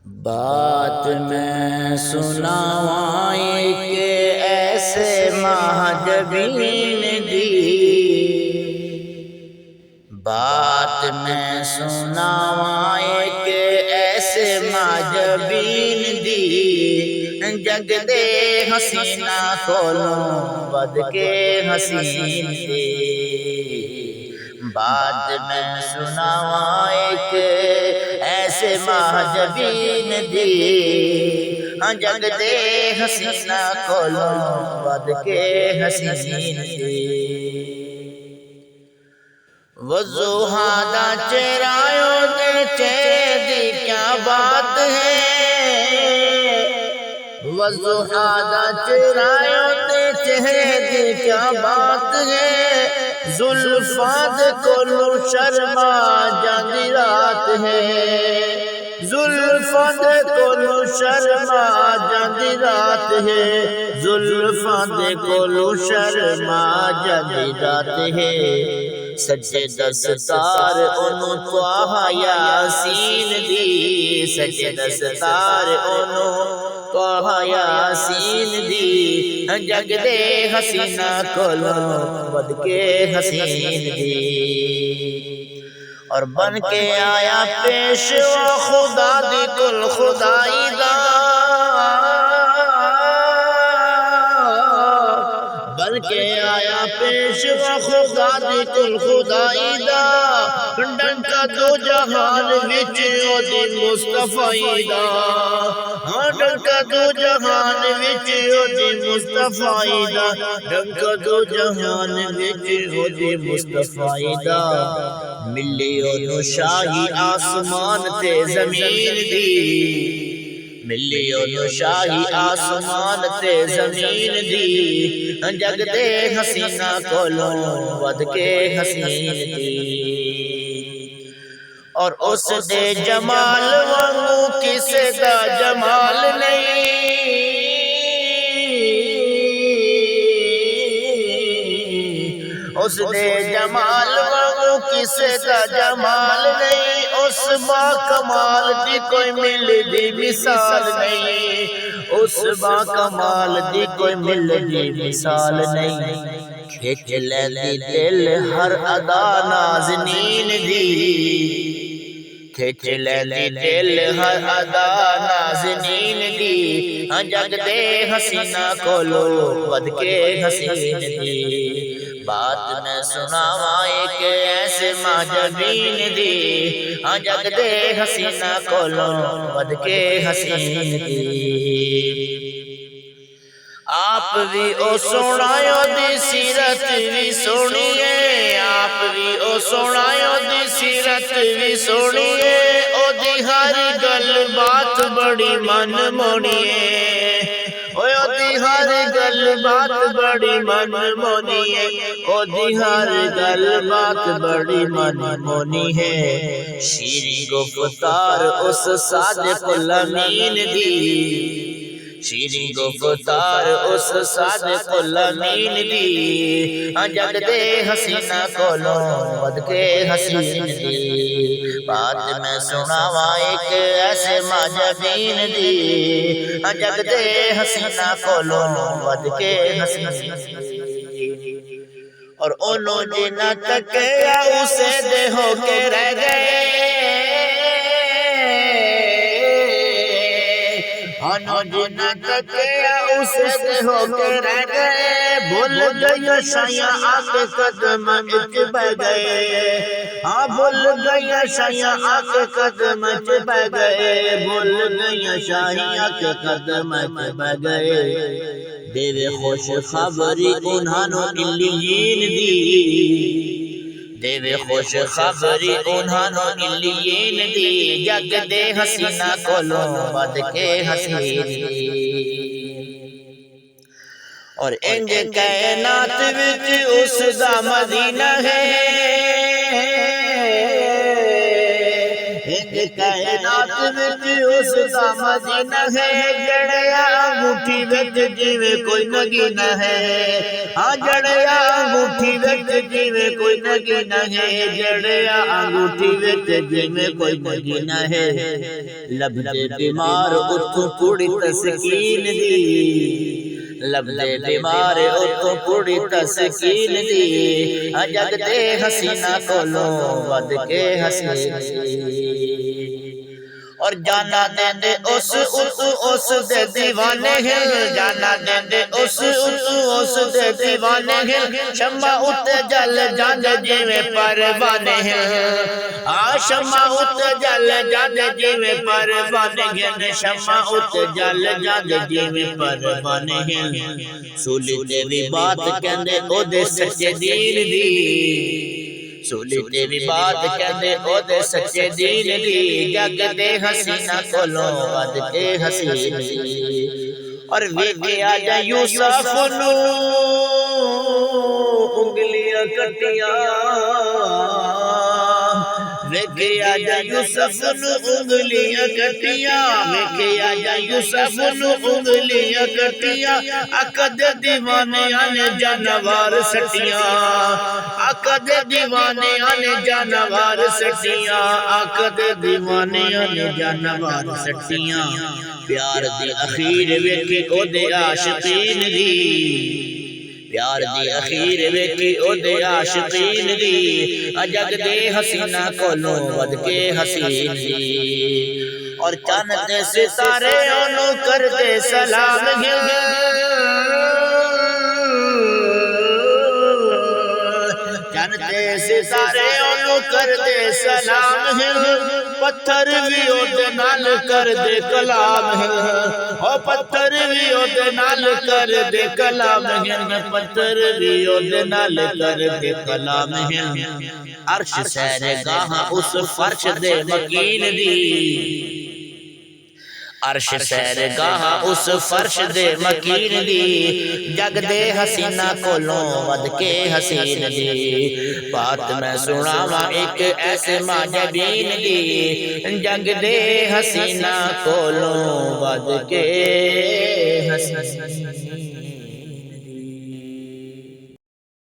بات میں سناواں ایک ایسے مہاجبین دی، بات میں سناواں ایک ایسے مہاجبین دی، جگ دے حسینہ کولوں ود کے حسین دی۔ بات میں سناواں ایک ایسے مہاجبین دی، جگ دے حسینہ کولوں ود کے حسین دی۔ وضحا دا چہرایوں دے چہرے دی کیا بات ہے، وضحا دا چہرایوں دے چہرے دی کیا بات ہے، زلفاں دے کولوں شرما جاندی رات ہے، زلفاں دے کولوں شرما جاندی رات ہے، زلفاں دے کولوں شرما جاندی رات ہے۔ سجے دستار انہوں طٰہٰ یاسین دی، سجے دستار انہوں طٰہٰ یاسین دی، جگ دے حسینہ کولوں ود کے حسین دی۔ اور بن کے آیا پیشوا خدا دی کل خدائی دا، بن کے آیا پیشوا خدا دی کل خدائی دا، ڈنکا دو جہان وچ او دی مصطفی دا، ہاں ڈنکا دو جہان وچ او دی مصطفی دا، ڈنکا دو جہان وچ او دی مصطفی دا۔ ملی اونوں شاہی آسمان تے زمین دی، ملی اونوں شاہی آسمان تے زمین دی، جگ دے حسینہ کولوں ود کے حسین دی۔ اور اس دے جمال وانگوں کسے دا جمال نہیں، اس دے جمال وانگوں کسے دا جمال نہیں، اس با کمال دی کوئی مل دی مثال نہیں، اس با کمال دی کوئی مل دی مثال نہیں۔ کھچ لیندی دل ہر ادا نازنین دی، کھچ لیندی دل ہر ادا نازنین دی، جگ دے حسینہ کولوں ود کے حسین دی۔ بات میں سناواں ایک ایسے مہاجبین دی، جگ دے حسینہ کولوں ود کے حسین دی۔ آپ بھی او سونایو دی سیرت بھی سونیے، آپ بھی او سونایو دی سیرت بھی سونیے، او دی ہر گل بات بڑی من مونیے، او دی ہر گل بات بڑی من مونیے، او دی ہر گل بات بڑی من مونی ہے۔ شیریں گفتار اس صادق الامین دی، شیریں گفتار اس صادق الامین دی، جگ دے حسینہ کولوں ود کے حسین دی۔ بات میں سناواں ایک ایسے مہاجبین دی، جگ دے حسینہ کولوں ود کے حسین دی۔ اور انہوں جنہ تکیا اسے دے ہو کے رہ گئے، انہوں جنہ تکیا اسے دے ہو کے رہ گئے، بھول گئی شایاں آکے قدم وچ بہ گئے، ہاں بھول گئی شایاں آکے قدم وچ بہ گئے، بھول گئی شایاں آکے قدم وچ بہ گئے۔ دیوے خوش خبری انہاں نوں علیین دی، دیوے خوش خبری انہاں نوں علیین دی، جگ دے حسینہ کولوں ود کے حسین دی۔ اور انج کائنات وچ اس دا مدینہ ہے، انج کائنات وچ اس دا مدینہ ہے جڑیا انگوٹھی وچ جویں کوئی نگینہ ہے ہاں جڑیا انگوٹھی وچ جویں کوئی نگینہ ہے جڑیا انگوٹھی وچ جویں کوئی نگینہ ہے لب دے بیمار اتوں کڑی تسکین دی لب دے بیمار اتوں کڑی تسکین دی جگ دے حسینہ کولوں ود کے حسین اور جانا دین دے اس دے دیوانے ہیں جانا دین دے اس دے دیوانے ہیں شمع اتے جل جاندے جویں پروانے ہیں شمع اتے جل جاندے جویں پروانے ہیں شمع اتے جل جاندے جویں پروانے ہیں سولی تے وی بات کہندے او دے سچے دین دی سولی تے بھی بات کہندے او دے سچے دین دی جگ دے حسینہ کولوں ود کے حسین دی اور ویکھیا جا یوسف نو انگلیاں کٹیاں ویکھیا جا یوسف نو انگلیاں کٹیاں ویکھیا جا یوسف نو انگلیاں کٹیاں عقد دیوانیاں نے جانوار سٹیاں عقد دیوانیاں نے جانوار سٹیاں عقد دیوانیاں نے جانوار سٹیاں پیار دی اخیر ویکھی او دے عاشقین دی پیار دی اخیر ویکھی او دے عاشقین دی جگ دے حسینہ کولوں ود کے حسین دی اور چاند تے ستارے اونوں کردے سلام جانتے ستارے اونوں کر دے سلام ہے پتھر بھی اودے نال کر دے کلام ہے او پتھر بھی اودے نال کر دے کلام ہے پتھر بھی اودے نال کر دے کلام ہے عرش سیر گاہ اس فرش دے مکین دی عرش سیر گاہ اس فرش دے مکین دی جگ دے حسینہ کولوں ود کے حسین دی بات میں سناواں ایک ایسے معجبین دی جگ دے حسینہ کولوں ود کے حسین